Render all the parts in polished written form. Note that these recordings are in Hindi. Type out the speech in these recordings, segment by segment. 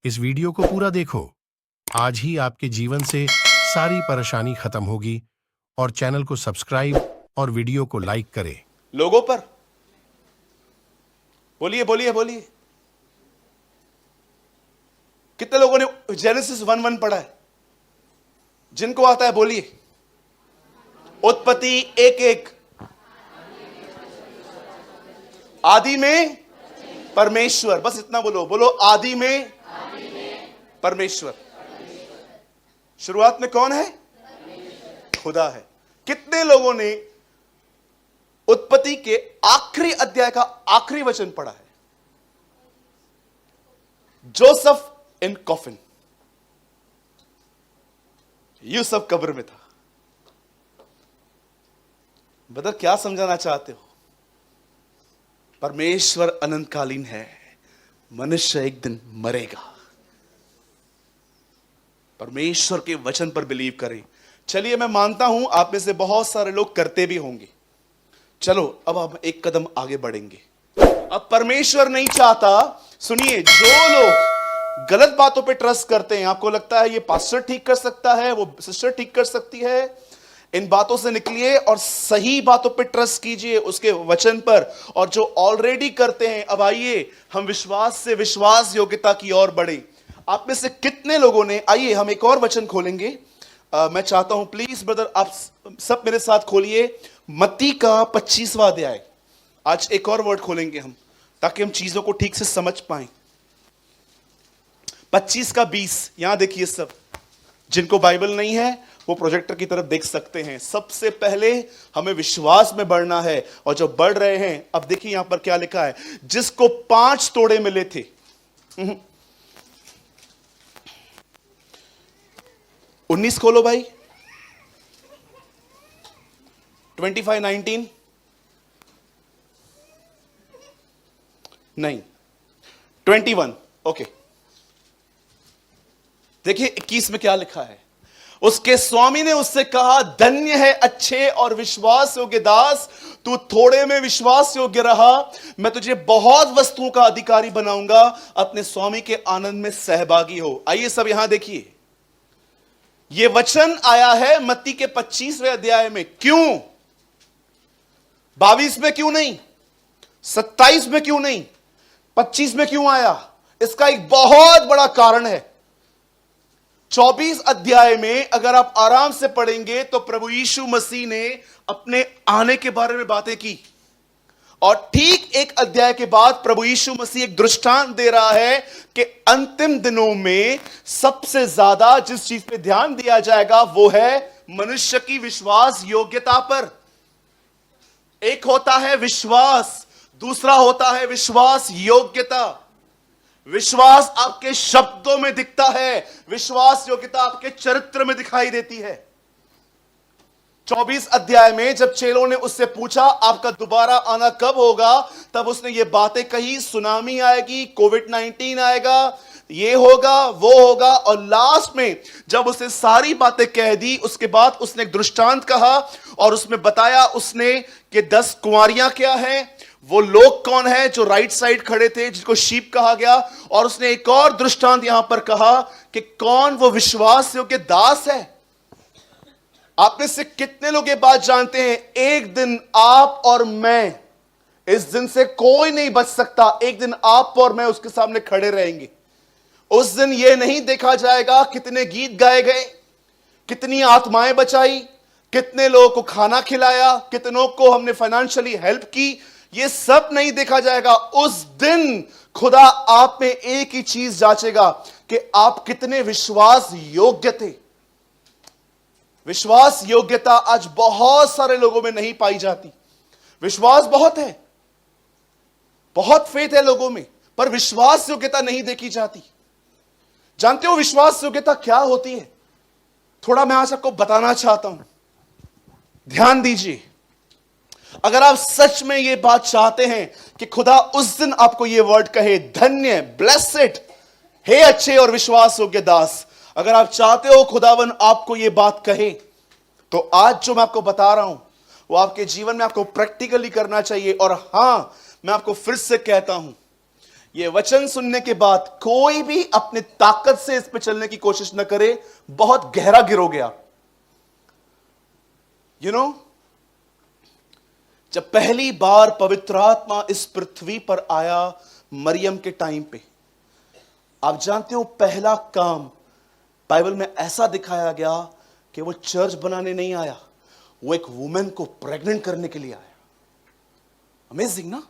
इस वीडियो को पूरा देखो। आज ही आपके जीवन से सारी परेशानी खत्म होगी और चैनल को सब्सक्राइब और वीडियो को लाइक करें। लोगों पर बोलिए बोलिए बोलिए। कितने लोगों ने जेनेसिस 1:1 पढ़ा है? जिनको आता है बोलिए। उत्पत्ति 1:1। आदि में परमेश्वर, बस इतना बोलो। बोलो आदि में परमेश्वर। शुरुआत में कौन है? खुदा है। कितने लोगों ने उत्पत्ति के आखिरी अध्याय का आखिरी वचन पढ़ा है? जोसेफ इन कॉफिन, यूसुफ कब्र में था। बदर क्या समझाना चाहते हो? परमेश्वर अनंतकालीन है, मनुष्य एक दिन मरेगा। परमेश्वर के वचन पर बिलीव करें। चलिए, मैं मानता हूं आप में से बहुत सारे लोग करते भी होंगे। चलो अब हम एक कदम आगे बढ़ेंगे। अब परमेश्वर नहीं चाहता, सुनिए, जो लोग गलत बातों पे ट्रस्ट करते हैं, आपको लगता है ये पास्टर ठीक कर सकता है, वो सिस्टर ठीक कर सकती है, इन बातों से निकलिए और सही बातों पे ट्रस्ट कीजिए, उसके वचन पर। और जो ऑलरेडी करते हैं, अब आइए हम विश्वास से विश्वास योग्यता की ओर बढ़े। आप में से कितने लोगों ने, आइए हम एक और वचन खोलेंगे। मैं चाहता हूं प्लीज ब्रदर आप सब मेरे साथ खोलिए मत्ती का 25वां अध्याय। आज एक और वर्ड खोलेंगे हम, ताकि हम चीजों को ठीक से समझ पाएं। 25 का 20, यहां देखिए। सब जिनको बाइबल नहीं है वो प्रोजेक्टर की तरफ देख सकते हैं। सबसे पहले हमें विश्वास में बढ़ना है, और जो बढ़ रहे हैं, अब देखिए यहां पर क्या लिखा है। जिसको 5 तोड़े मिले थे, 19 खोलो भाई। 25:19 नहीं, 21। ओके, देखिए 21 में क्या लिखा है। उसके स्वामी ने उससे कहा, धन्य है अच्छे और विश्वास योग्य दास, तू थोड़े में विश्वास योग्य रहा, मैं तुझे बहुत वस्तुओं का अधिकारी बनाऊंगा, अपने स्वामी के आनंद में सहभागी हो। आइए सब यहां देखिए, यह वचन आया है मत्ती के 25वें अध्याय में। क्यों 22 में क्यों नहीं, 27 में क्यों नहीं, 25 में क्यों आया? इसका एक बहुत बड़ा कारण है। 24 अध्याय में अगर आप आराम से पढ़ेंगे तो प्रभु यीशु मसीह ने अपने आने के बारे में बातें की, और ठीक एक अध्याय के बाद प्रभु यीशु मसीह एक दृष्टांत दे रहा है कि अंतिम दिनों में सबसे ज्यादा जिस चीज पे ध्यान दिया जाएगा वो है मनुष्य की विश्वास योग्यता पर। एक होता है विश्वास, दूसरा होता है विश्वास योग्यता। विश्वास आपके शब्दों में दिखता है, विश्वास योग्यता आपके चरित्र में दिखाई देती है। 24 अध्याय में जब चेलों ने उससे पूछा आपका दोबारा आना कब होगा, तब उसने ये बातें कही, सुनामी आएगी, कोविड-19 आएगा, ये होगा वो होगा। और लास्ट में जब उसने सारी बातें कह दी, उसके बाद उसने एक दृष्टांत कहा और उसमें बताया उसने कि 10 कुंवारियां क्या हैं, वो लोग कौन है जो राइट साइड खड़े थे जिसको शीप कहा गया, और उसने एक और दृष्टांत यहां पर कहा कि कौन वो विश्वास योग्य दास है। आप में से कितने लोग ये बात जानते हैं, एक दिन आप और मैं, इस दिन से कोई नहीं बच सकता, एक दिन आप और मैं उसके सामने खड़े रहेंगे। उस दिन ये नहीं देखा जाएगा कितने गीत गाए गए, कितनी आत्माएं बचाई, कितने लोगों को खाना खिलाया, कितनों को हमने फाइनेंशियली हेल्प की, ये सब नहीं देखा जाएगा। उस दिन खुदा आप में एक ही चीज जांचेगा कि आप कितने विश्वास योग्य थे। विश्वास योग्यता आज बहुत सारे लोगों में नहीं पाई जाती। विश्वास बहुत है, बहुत फेथ है लोगों में, पर विश्वास योग्यता नहीं देखी जाती। जानते हो विश्वास योग्यता क्या होती है? थोड़ा मैं आज आपको बताना चाहता हूं, ध्यान दीजिए। अगर आप सच में यह बात चाहते हैं कि खुदा उस दिन आपको यह वर्ड कहे, धन्य, ब्लेसेड, हे अच्छे और विश्वास योग्य दास, अगर आप चाहते हो खुदावन आपको यह बात कहे, तो आज जो मैं आपको बता रहा हूं वो आपके जीवन में आपको प्रैक्टिकली करना चाहिए। और हां, मैं आपको फिर से कहता हूं, ये वचन सुनने के बाद कोई भी अपने ताकत से इस पे चलने की कोशिश न करे, बहुत गहरा गिरोगे आप। यू नो, जब पहली बार पवित्र आत्मा इस पृथ्वी पर आया मरियम के टाइम पे, आप जानते हो पहला काम बाइबल में ऐसा दिखाया गया कि वो चर्च बनाने नहीं आया, वो एक वुमेन को प्रेग्नेंट करने के लिए आया। अमेजिंग ना।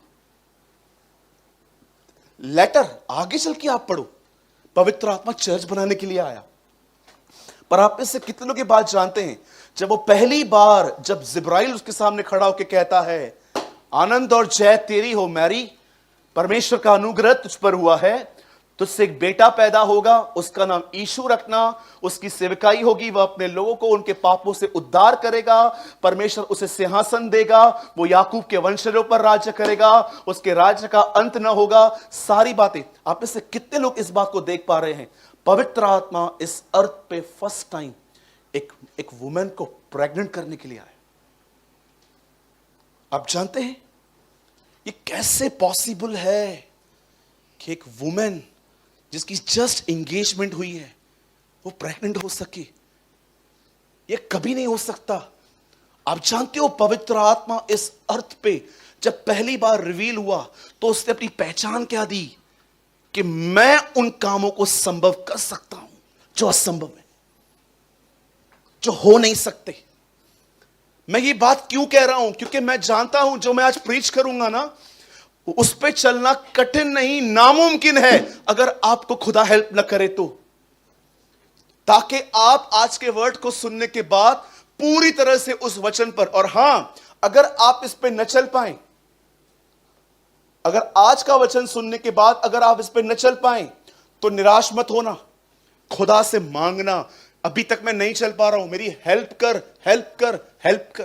लेटर आगे चल के आप पढ़ो, पवित्र आत्मा चर्च बनाने के लिए आया। पर आप में से कितने लोग ये बात जानते हैं, जब वो पहली बार, जब जिब्राइल उसके सामने खड़ा होकर कहता है, आनंद और जय तेरी हो मैरी, परमेश्वर का अनुग्रह तुझ पर हुआ है, तुझसे एक बेटा पैदा होगा, उसका नाम यीशु रखना, उसकी सेवकाई होगी, वह अपने लोगों को उनके पापों से उद्धार करेगा, परमेश्वर उसे सिंहासन देगा, वो याकूब के वंशजों पर राज्य करेगा, उसके राज्य का अंत न होगा। सारी बातें आप में से कितने लोग इस बात को देख पा रहे हैं? पवित्र आत्मा इस अर्थ पे फर्स्ट टाइम एक वुमेन को प्रेग्नेंट करने के लिए आया। आप जानते हैं ये कैसे पॉसिबल है कि एक वुमेन जिसकी जस्ट एंगेजमेंट हुई है वो प्रेग्नेंट हो सके? ये कभी नहीं हो सकता। आप जानते हो पवित्र आत्मा इस अर्थ पे जब पहली बार रिवील हुआ तो उसने अपनी पहचान क्या दी कि मैं उन कामों को संभव कर सकता हूं जो असंभव है, जो हो नहीं सकते। मैं ये बात क्यों कह रहा हूं? क्योंकि मैं जानता हूं जो मैं आज प्रीच करूंगा ना, उस पे चलना कठिन नहीं, नामुमकिन है अगर आपको खुदा हेल्प न करे तो। ताकि आप आज के वर्ड को सुनने के बाद पूरी तरह से उस वचन पर, और हां, अगर आप इस पे न चल पाए, अगर आज का वचन सुनने के बाद अगर आप इस पे न चल पाए तो निराश मत होना, खुदा से मांगना, अभी तक मैं नहीं चल पा रहा हूं, मेरी हेल्प कर, हेल्प कर, हेल्प कर।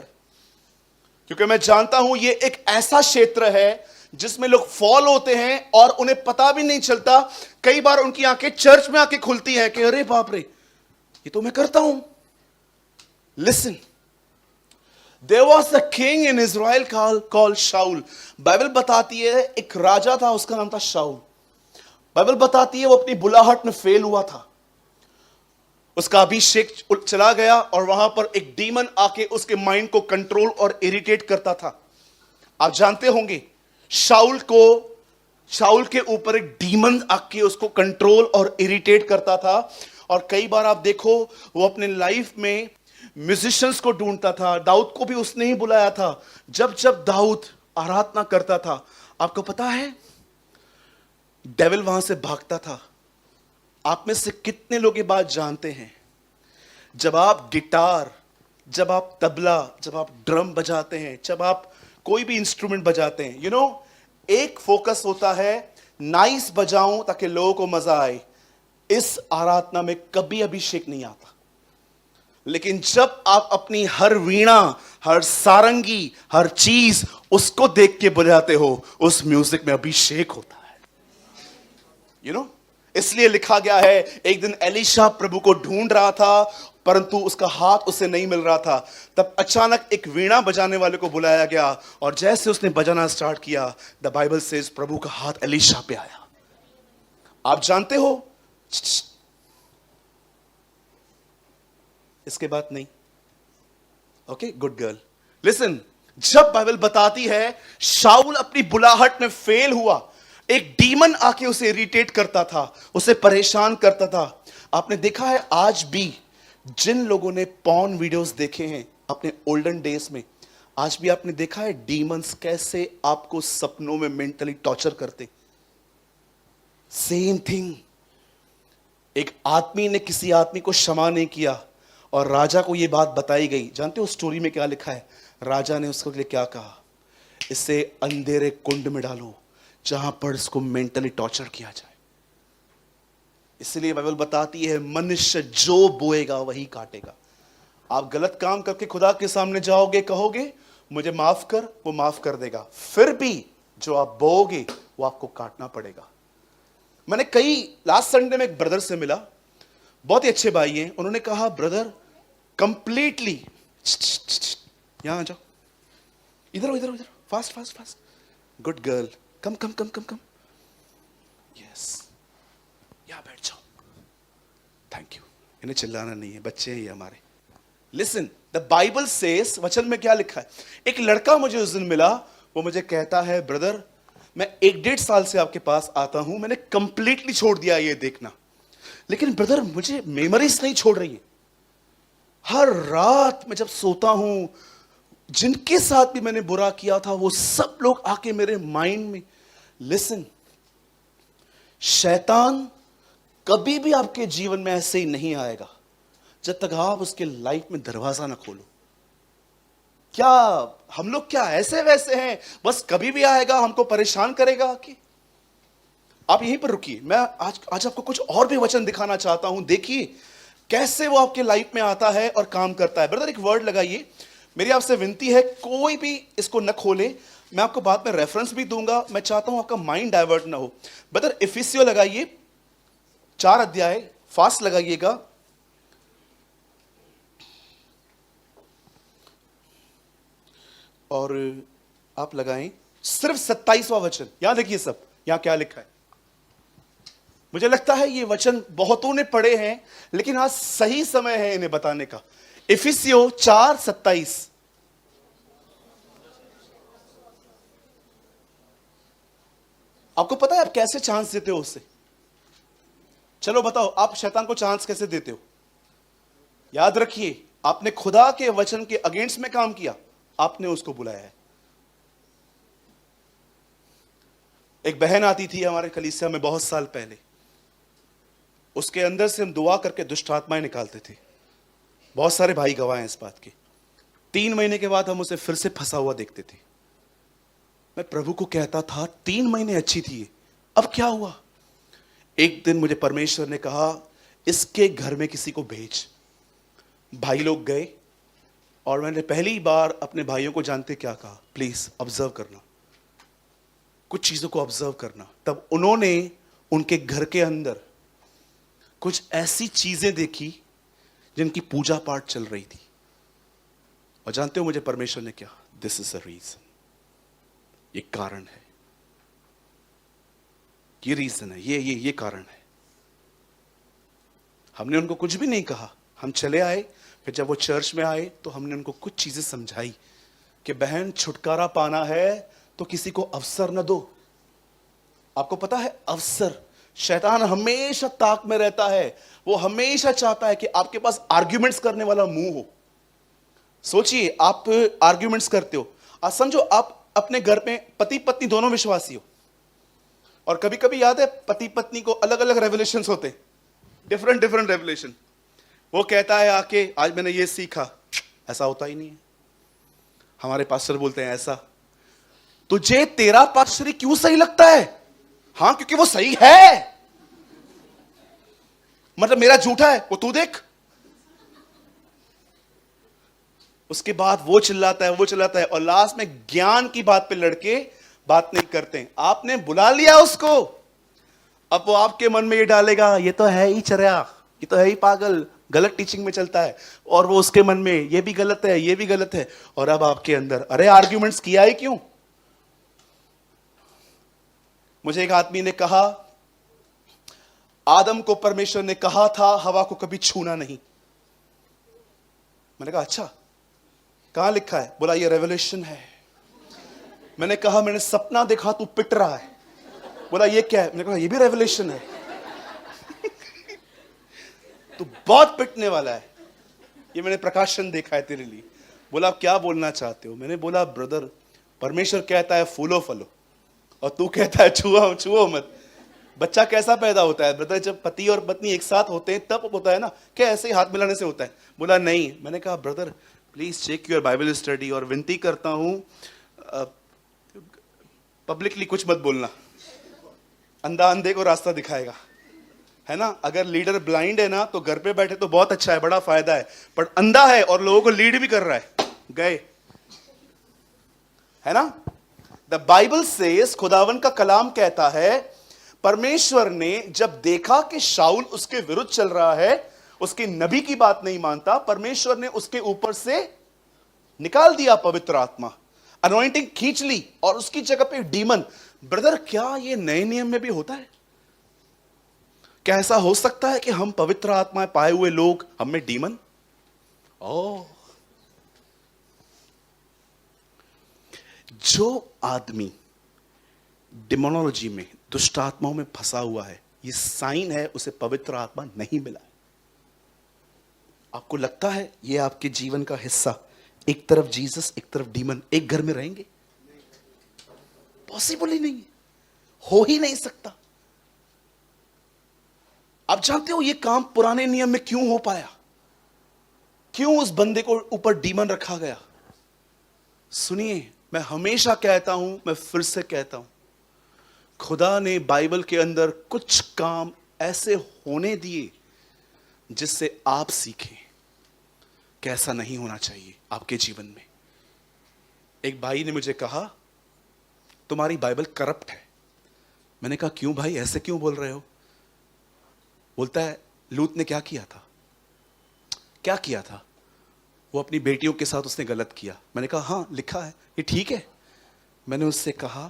क्योंकि मैं जानता हूं ये एक ऐसा क्षेत्र है जिसमें लोग फॉल होते हैं और उन्हें पता भी नहीं चलता। कई बार उनकी आंखें चर्च में आके खुलती हैं कि अरे बाप रे, ये तो मैं करता हूं। Listen, there was a king in Israel called Saul. Bible बताती है एक राजा था, उसका नाम था शाऊल। बाइबल बताती है वो अपनी बुलाहट में फेल हुआ था, उसका अभिषेक चला गया और वहां पर एक डीमन आके उसके माइंड को कंट्रोल और इरिटेट करता था। आप जानते होंगे शाऊल के ऊपर एक डीमन आके उसको कंट्रोल और इरिटेट करता था। और कई बार आप देखो वो अपने लाइफ में म्यूजिशियंस को ढूंढता था। दाऊद को भी उसने ही बुलाया था। जब जब दाऊद आराधना करता था, आपको पता है डेविल वहां से भागता था। आप में से कितने लोग ये बात जानते हैं, जब आप गिटार, जब आप तबला, जब आप ड्रम बजाते हैं, जब आप कोई भी इंस्ट्रूमेंट बजाते हैं, एक फोकस होता है नाइस बजाऊं ताकि लोगों को मजा आए। इस आराधना में कभी अभिषेक नहीं आता। लेकिन जब आप अपनी हर वीणा, हर सारंगी, हर चीज उसको देख के बजाते हो, उस म्यूजिक में अभिषेक होता है। इसलिए लिखा गया है, एक दिन एलीशा प्रभु को ढूंढ रहा था परंतु उसका हाथ उसे नहीं मिल रहा था। तब अचानक एक वीणा बजाने वाले को बुलाया गया और जैसे उसने बजाना स्टार्ट किया, द बाइबल सेज प्रभु का हाथ एलीशा पे आया। आप जानते हो इसके बाद नहीं। Okay, good girl, listen. जब बाइबल बताती है शाऊल अपनी बुलाहट में फेल हुआ, एक डीमन आके उसे इरिटेट करता था, उसे परेशान करता था। आपने देखा है आज भी जिन लोगों ने पॉर्न वीडियोस देखे हैं अपने ओल्डन डेज में, आज भी आपने देखा है डीमंस कैसे आपको सपनों में मेंटली टॉर्चर करते। Same thing. एक आदमी ने किसी आदमी को क्षमा नहीं किया और राजा को यह बात बताई गई। जानते हो स्टोरी में क्या लिखा है? राजा ने उसके लिए क्या कहा? इसे अंधेरे कुंड में डालो जहां पर इसको मेंटली टॉर्चर किया जाए। इसलिए बाइबल बताती है मनुष्य जो बोएगा वही काटेगा। आप गलत काम करके खुदा के सामने जाओगे, कहोगे मुझे माफ कर, वो माफ कर देगा। फिर भी जो आप बोओगे वो आपको काटना पड़ेगा। मैंने लास्ट संडे में एक ब्रदर से मिला, बहुत ही अच्छे भाई हैं। उन्होंने कहा ब्रदर कंप्लीटली, यहां आ जाओ, इधर इधर इधर, fast fast fast, good girl, come come come come come. Yes, यहां बैठ जाओ। Thank you. इन्हें चिल्लाना नहीं है, बच्चे हैं ये हमारे। लिसन, द बाइबल सेज, वचन में क्या लिखा है? एक लड़का मुझे उस दिन मिला, वो मुझे कहता है, ब्रदर मैं 1-1.5 साल से आपके पास आता हूं, मैंने कंप्लीटली छोड़ दिया ये देखना, लेकिन ब्रदर मुझे मेमोरीज नहीं छोड़ रही है। हर रात मैं जब सोता हूं, जिनके साथ भी मैंने बुरा किया था वो सब लोग आके मेरे माइंड में। लिसन, शैतान कभी भी आपके जीवन में ऐसे ही नहीं आएगा जब तक आप उसके लाइफ में दरवाजा ना खोलो। क्या हम लोग क्या ऐसे वैसे हैं बस कभी भी आएगा हमको परेशान करेगा? कि आप यहीं पर रुकिए, मैं आज आपको कुछ और भी वचन दिखाना चाहता हूं। देखिए कैसे वो आपके लाइफ में आता है और काम करता है। ब्रदर एक वर्ड लगाइए, मेरी आपसे विनती है कोई भी इसको न खोले, मैं आपको बाद में रेफरेंस भी दूंगा, मैं चाहता हूं आपका माइंड डाइवर्ट ना हो। ब्रदर इफिसियो लगाइए 4 अध्याय, फास्ट लगाइएगा। और आप लगाएं सिर्फ 27वां वचन। यहां देखिए सब, यहां क्या लिखा है। मुझे लगता है ये वचन बहुतों ने पढ़े हैं, लेकिन आज सही समय है इन्हें बताने का। इफिसियो 4:27। आपको पता है आप कैसे चांस देते हो उससे? चलो बताओ, आप शैतान को चांस कैसे देते हो? याद रखिए, आपने खुदा के वचन के अगेंस्ट में काम किया, आपने उसको बुलाया है। एक बहन आती थी हमारे कलीसिया में बहुत साल पहले, उसके अंदर से हम दुआ करके दुष्ट आत्माएं निकालते थे। बहुत सारे भाई गवाह हैं इस बात के। 3 महीने के बाद हम उसे फिर से फंसा हुआ देखते थे। मैं प्रभु को कहता था 3 महीने अच्छी थी, अब क्या हुआ? एक दिन मुझे परमेश्वर ने कहा इसके घर में किसी को भेज। भाई लोग गए और मैंने पहली बार अपने भाइयों को जानते क्या कहा, प्लीज ऑब्जर्व करना, कुछ चीजों को ऑब्जर्व करना। तब उन्होंने उनके घर के अंदर कुछ ऐसी चीजें देखी जिनकी पूजा पाठ चल रही थी। और जानते हो मुझे परमेश्वर ने क्या, दिस इज अ रीजन, ये कारण है, ये रीजन है, ये कारण है। हमने उनको कुछ भी नहीं कहा, हम चले आए। फिर जब वो चर्च में आए तो हमने उनको कुछ चीजें समझाई कि बहन छुटकारा पाना है तो किसी को अवसर न दो। आपको पता है अवसर, शैतान हमेशा ताक में रहता है, वो हमेशा चाहता है कि आपके पास आर्ग्यूमेंट्स करने वाला मुंह हो। सोचिए आप आर्ग्यूमेंट्स करते हो, आज समझो आप अपने घर में पति पत्नी दोनों विश्वासी हो, और कभी कभी याद है पति पत्नी को अलग अलग रेवलेशंस होते हैं, डिफरेंट रेवलेशन। वो कहता है आके आज मैंने ये सीखा, ऐसा होता ही नहीं है। हमारे पास्टर बोलते हैं ऐसा, तुझे तेरा पास्टरी क्यों सही लगता है? हां क्योंकि वो सही है, मतलब मेरा झूठा है, वो तू देख। उसके बाद वो चिल्लाता है और लास्ट में ज्ञान की बात पे लड़के बात नहीं करते हैं। आपने बुला लिया उसको, अब वो आपके मन में ये डालेगा ये तो है ही चर्या, ये तो है ही पागल, गलत टीचिंग में चलता है, और वो उसके मन में ये भी गलत है, ये भी गलत है। और अब आपके अंदर अरे आर्ग्यूमेंट्स किया ही क्यों? मुझे एक आदमी ने कहा आदम को परमेश्वर ने कहा था हवा को कभी छूना नहीं। मैंने कहा अच्छा, कहां लिखा है? बोला ये रेवलेशन है। मैंने कहा मैंने सपना देखा तू पिट रहा है। बोला ये क्या है? मैंने कहा ये भी रेवलेशन है। तू बहुत पिटने वाला है, ये मैंने प्रकाशन देखा है तेरे लिए। बोला आप क्या बोलना चाहते हो? मैंने बोला ब्रदर परमेश्वर कहता है फूलो फलो और तू कहता है छुओ मत। बच्चा कैसा पैदा होता है ब्रदर? जब पति और पत्नी एक साथ होते हैं तब होता है ना, क्या ऐसे ही हाथ मिलाने से होता है? बोला नहीं। मैंने कहा brother please check your Bible study, और विनती करता हूं पब्लिकली कुछ मत बोलना, अंधा अंधे को रास्ता दिखाएगा, है ना। अगर लीडर ब्लाइंड है ना तो घर पे बैठे तो बहुत अच्छा है, बड़ा फायदा है, पर अंधा है और लोगों को लीड भी कर रहा है, गए, है ना। द बाइबल सेज, खुदावन का कलाम कहता है परमेश्वर ने जब देखा कि शाऊल उसके विरुद्ध चल रहा है, उसकी नबी की बात नहीं मानता, परमेश्वर ने उसके ऊपर से निकाल दिया पवित्र आत्मा, अनॉइंटिंग खींच ली और उसकी जगह पे डीमन। ब्रदर क्या ये नए नियम में भी होता है? क्या ऐसा हो सकता है कि हम पवित्र आत्मा पाए हुए लोग हम में डीमन? ओ, जो आदमी डिमोनोलॉजी में, दुष्ट आत्माओं में फंसा हुआ है, ये साइन है उसे पवित्र आत्मा नहीं मिला है। आपको लगता है ये आपके जीवन का हिस्सा, एक तरफ जीसस एक तरफ डीमन, एक घर में रहेंगे? पॉसिबल ही नहीं है, हो ही नहीं सकता। आप जानते हो ये काम पुराने नियम में क्यों हो पाया? क्यों उस बंदे को ऊपर डीमन रखा गया? सुनिए, मैं हमेशा कहता हूं, मैं फिर से कहता हूं, खुदा ने बाइबल के अंदर कुछ काम ऐसे होने दिए जिससे आप सीखें कि ऐसा नहीं होना चाहिए आपके जीवन में। एक भाई ने मुझे कहा, तुम्हारी बाइबल करप्ट है। मैंने कहा, क्यों भाई, ऐसे क्यों बोल रहे हो? बोलता है, लूत ने क्या किया था? क्या किया था? वो अपनी बेटियों के साथ उसने गलत किया। मैंने कहा, हाँ लिखा है, ये ठीक है। मैंने उससे कहा,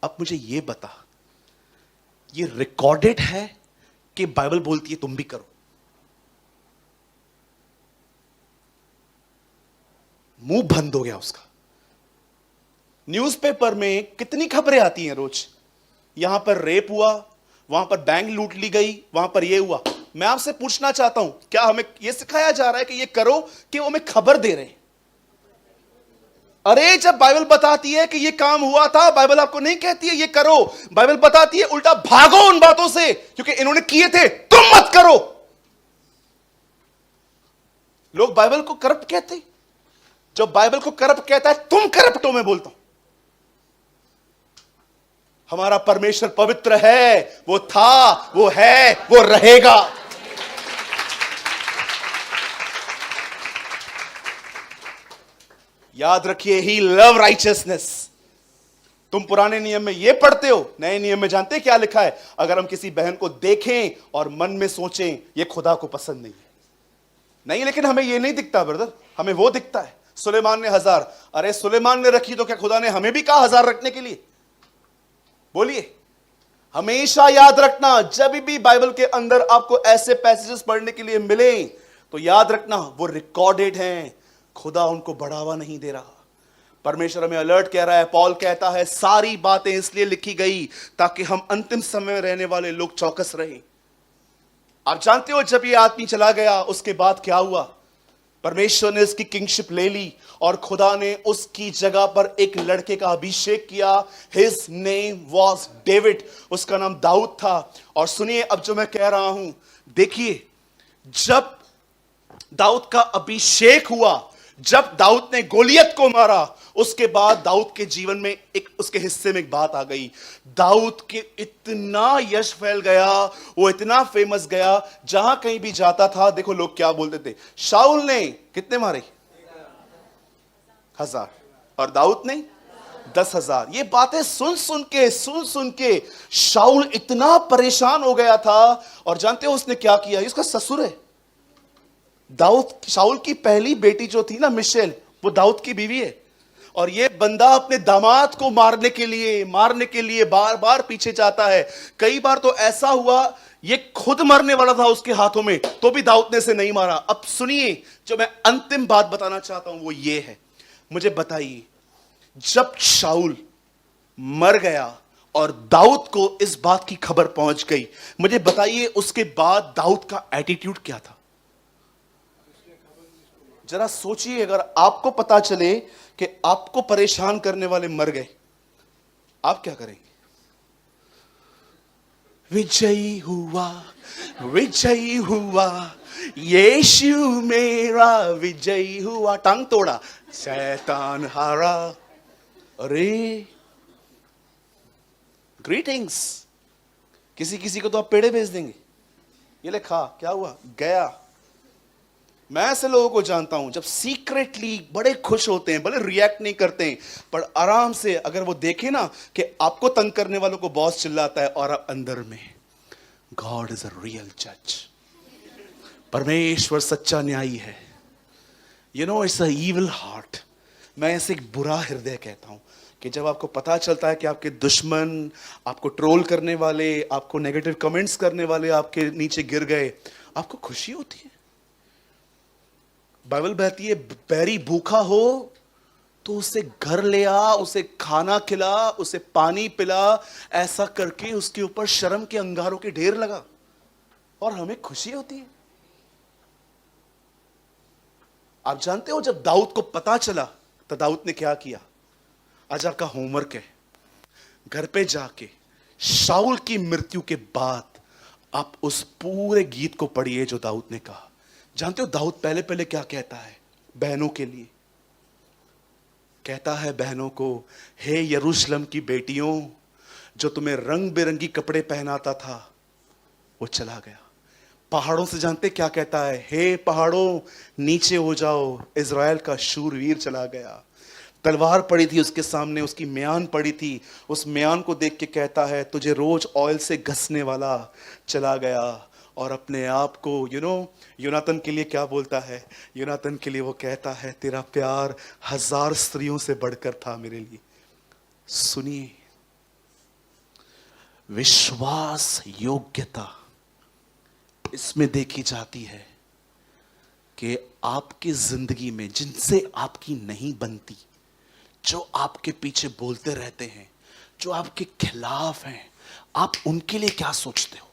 अब मुझे ये बता, ये रिकॉर्डेड है कि बाइबल बोलती है तुम भी करो? मुंह बंद हो गया उसका। न्यूज़पेपर में कितनी खबरें आती हैं रोज, यहां पर रेप हुआ, वहां पर बैंक लूट ली गई, वहां पर ये हुआ। मैं आपसे पूछना चाहता हूं, क्या हमें यह सिखाया जा रहा है कि ये करो, कि वो हमें खबर दे रहे हैं? अरे जब बाइबल बताती है कि ये काम हुआ था, बाइबल आपको नहीं कहती है ये करो, बाइबल बताती है उल्टा भागो उन बातों से क्योंकि इन्होंने किए थे, तुम मत करो। लोग बाइबल को करप्ट कहते हैं। जब बाइबल को करप्ट कहता है, तुम करप्ट हो, मैं बोलता हूं। हमारा परमेश्वर पवित्र है, वो था, वो है, वो रहेगा। याद रखिए, ही लव राइचियसनेस। तुम पुराने नियम में ये पढ़ते हो, नए नियम में जानते क्या लिखा है? अगर हम किसी बहन को देखें और मन में सोचें ये खुदा को पसंद नहीं है, नहीं, लेकिन हमें ये नहीं दिखता ब्रदर, हमें वो दिखता है। सुलेमान ने 1000, अरे सुलेमान ने रखी तो क्या खुदा ने हमें भी कहा 1000 रखने के लिए? बोलिए। हमेशा याद रखना, जब भी बाइबल के अंदर आपको ऐसे पैसेजेस पढ़ने के लिए मिले तो याद रखना वो रिकॉर्डेड हैं, खुदा उनको बढ़ावा नहीं दे रहा। परमेश्वर हमें अलर्ट कह रहा है। पॉल कहता है सारी बातें इसलिए लिखी गई ताकि हम अंतिम समय में रहने वाले लोग चौकस रहें। आप जानते हो जब ये आदमी चला गया उसके बाद क्या हुआ? परमेश्वर ने इसकी किंगशिप ले ली और खुदा ने उसकी जगह पर एक लड़के का अभिषेक किया। हिज नेम वॉज डेविड, उसका नाम दाऊद था। और सुनिए अब जो मैं कह रहा हूं, देखिए, जब दाऊद का अभिषेक हुआ, जब दाऊद ने गोलियत को मारा, उसके बाद दाऊद के जीवन में एक, उसके हिस्से में एक बात आ गई। दाऊद के इतना यश फैल गया, वो इतना फेमस गया, जहां कहीं भी जाता था, देखो लोग क्या बोलते थे, शाऊल ने कितने मारे? 1000, और दाऊद ने 10,000। ये बातें सुन सुन के शाऊल इतना परेशान हो गया था। और जानते हो उसने क्या किया? उसका ससुर है दाऊद, शाऊल की पहली बेटी जो थी ना मिशेल, वो दाऊद की बीवी है। और ये बंदा अपने दामाद को मारने के लिए बार बार पीछे जाता है। कई बार तो ऐसा हुआ ये खुद मरने वाला था उसके हाथों में, तो भी दाऊद ने इसे नहीं मारा। अब सुनिए, जो मैं अंतिम बात बताना चाहता हूं वो ये है, मुझे बताइए, जब शाऊल मर गया और दाऊद को इस बात की खबर पहुंच गई, मुझे बताइए उसके बाद दाऊद का एटीट्यूड क्या था? जरा सोचिए, अगर आपको पता चले कि आपको परेशान करने वाले मर गए, आप क्या करेंगे? विजयी हुआ यीशु मेरा, विजयी हुआ, टांग तोड़ा, शैतान हारा। अरे ग्रीटिंग्स, किसी को तो आप पेड़े भेज देंगे, ये ले खा, क्या हुआ, गया। मैं ऐसे लोगों को जानता हूं, जब सीक्रेटली बड़े खुश होते हैं, भले रिएक्ट नहीं करते हैं, पर आराम से अगर वो देखे ना कि आपको तंग करने वालों को बॉस चिल्लाता है और आप अंदर में, गॉड इज अ रियल जज, परमेश्वर सच्चा न्यायी है। You know, it's a evil heart. मैं ऐसे एक बुरा हृदय कहता हूं, कि जब आपको पता चलता है कि आपके दुश्मन, आपको ट्रोल करने वाले, आपको नेगेटिव कमेंट्स करने वाले आपके नीचे गिर गए, आपको खुशी होती है। बाइबल कहती है बैरी भूखा हो तो उसे घर ले आ, उसे खाना खिला, उसे पानी पिला, ऐसा करके उसके ऊपर शर्म के अंगारों के ढेर लगा और हमें खुशी होती है। आप जानते हो जब दाऊद को पता चला तो दाऊद ने क्या किया? आज आपका होमवर्क है, घर पे जाके शाऊल की मृत्यु के बाद आप उस पूरे गीत को पढ़िए जो दाऊद ने कहा। जानते हो दाऊद पहले पहले क्या कहता है बहनों के लिए? कहता है बहनों को, हे यरूशलेम की बेटियों, जो तुम्हें रंग बिरंगी कपड़े पहनाता था वो चला गया। पहाड़ों से जानते क्या कहता है? हे पहाड़ों नीचे हो जाओ, इज़राइल का शूरवीर चला गया। तलवार पड़ी थी उसके सामने, उसकी म्यान पड़ी थी, उस म्यान को देख के कहता है तुझे रोज ऑयल से घसने वाला चला गया। और अपने आप को योनातन के लिए क्या बोलता है? योनातन के लिए वो कहता है तेरा प्यार 1000 स्त्रियों से बढ़कर था मेरे लिए। सुनिए, विश्वास योग्यता इसमें देखी जाती है कि आपकी जिंदगी में जिनसे आपकी नहीं बनती, जो आपके पीछे बोलते रहते हैं, जो आपके खिलाफ हैं, आप उनके लिए क्या सोचते हो?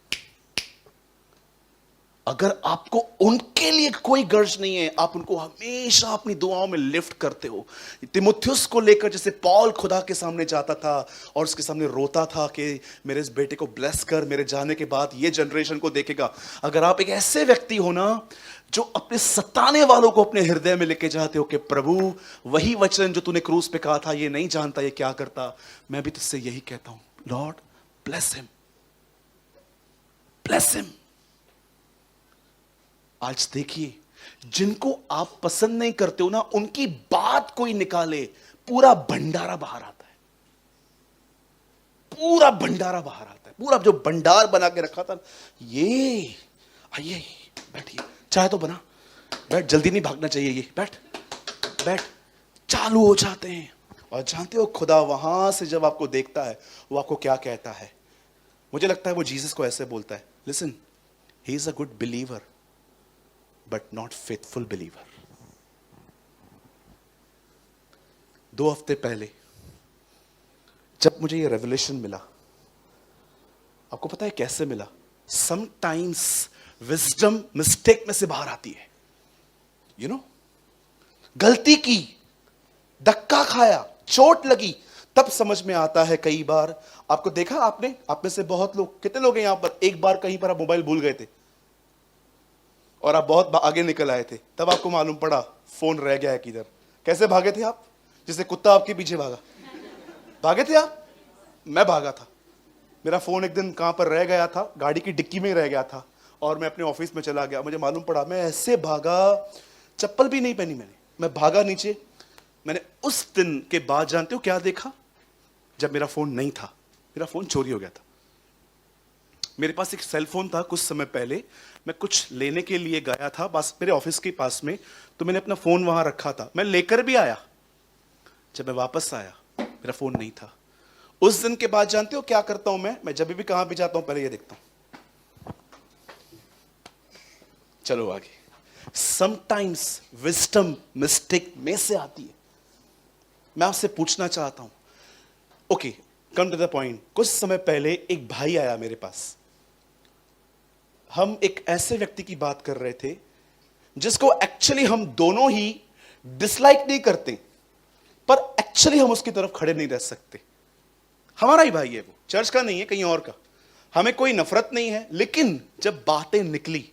अगर आपको उनके लिए कोई गर्ज नहीं है, आप उनको हमेशा अपनी दुआओं में लिफ्ट करते हो। तिमुथियुस को लेकर जैसे पौल खुदा के सामने जाता था और उसके सामने रोता था कि मेरे इस बेटे को ब्लेस कर, मेरे जाने के बाद ये जनरेशन को देखेगा। अगर आप एक ऐसे व्यक्ति हो ना जो अपने सताने वालों को अपने हृदय में लेके जाते हो कि प्रभु वही वचन जो तूने क्रूस पे कहा था ये नहीं जानता ये क्या करता, मैं भी तुझसे यही कहता हूं, Lord bless him, bless him. आज देखिए, जिनको आप पसंद नहीं करते हो ना, उनकी बात कोई निकाले, पूरा भंडारा बाहर आता है, पूरा भंडारा बाहर आता है। पूरा जो भंडार बना के रखा था, ये आइए बैठिए, चाहे तो बना, बैठ, जल्दी नहीं भागना चाहिए, ये बैठ बैठ, चालू हो जाते हैं। और जानते हो खुदा वहां से जब आपको देखता है वो आपको क्या कहता है? मुझे लगता है वो जीसस को ऐसे बोलता है, listen, he is a good believer but not faithful believer. 2 हफ्ते पहले जब मुझे ये रेवलेशन मिला, आपको पता है कैसे मिला? समटाइम्स विजडम मिस्टेक में से बाहर आती है। गलती की, धक्का खाया, चोट लगी, तब समझ में आता है। कई बार आपको देखा, आपने, आप में से बहुत लोग, कितने लोग हैं यहां पर, एक बार कहीं पर आप मोबाइल भूल गए थे और आप बहुत आगे निकल आए थे, तब आपको मालूम पड़ा फोन रह गया है किधर। कैसे भागे थे आप? जैसे कुत्ता आपके पीछे भागा, भागे थे आप? मैं भागा था। मेरा फोन एक दिन कहां पर रह गया था, गाड़ी की डिक्की में रह गया था और मैं अपने ऑफिस में चला गया। मुझे मालूम पड़ा, मैं ऐसे भागा, चप्पल भी नहीं पहनी मैंने, मैं भागा नीचे। मैंने उस दिन के बाद जानते हो क्या देखा? जब मेरा फोन नहीं था, मेरा फोन चोरी हो गया था। मेरे पास एक सेल फोन था, कुछ समय पहले मैं कुछ लेने के लिए गया था बस मेरे ऑफिस के पास में, तो मैंने अपना फोन वहां रखा था, मैं लेकर भी आया। जब मैं वापस आया मेरा फोन नहीं था। उस दिन के बाद जानते हो क्या करता हूं मैं जब भी कहां भी जाता हूं पहले ये देखता हूं। चलो आगे। समटाइम्स विजडम मिस्टेक में से आती है। मैं आपसे पूछना चाहता हूं, okay, come to the point. कुछ समय पहले एक भाई आया मेरे पास। हम एक ऐसे व्यक्ति की बात कर रहे थे जिसको एक्चुअली हम दोनों ही डिसलाइक नहीं करते, पर एक्चुअली हम उसकी तरफ खड़े नहीं रह सकते। हमारा ही भाई है वो, चर्च का नहीं है, कहीं और का। हमें कोई नफरत नहीं है, लेकिन जब बातें निकली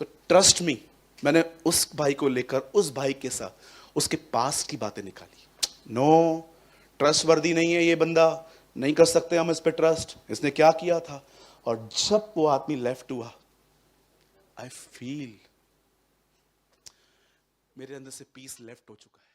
तो ट्रस्ट मी, मैंने उस भाई को लेकर उस भाई के साथ उसके पास की बातें निकाली। नो, ट्रस्टवर्दी नहीं है ये बंदा, नहीं कर सकते हम इस पे ट्रस्ट, इसने क्या किया था। और जब वो आदमी लेफ्ट हुआ, आई फील मेरे अंदर से पीस लेफ्ट हो चुका है।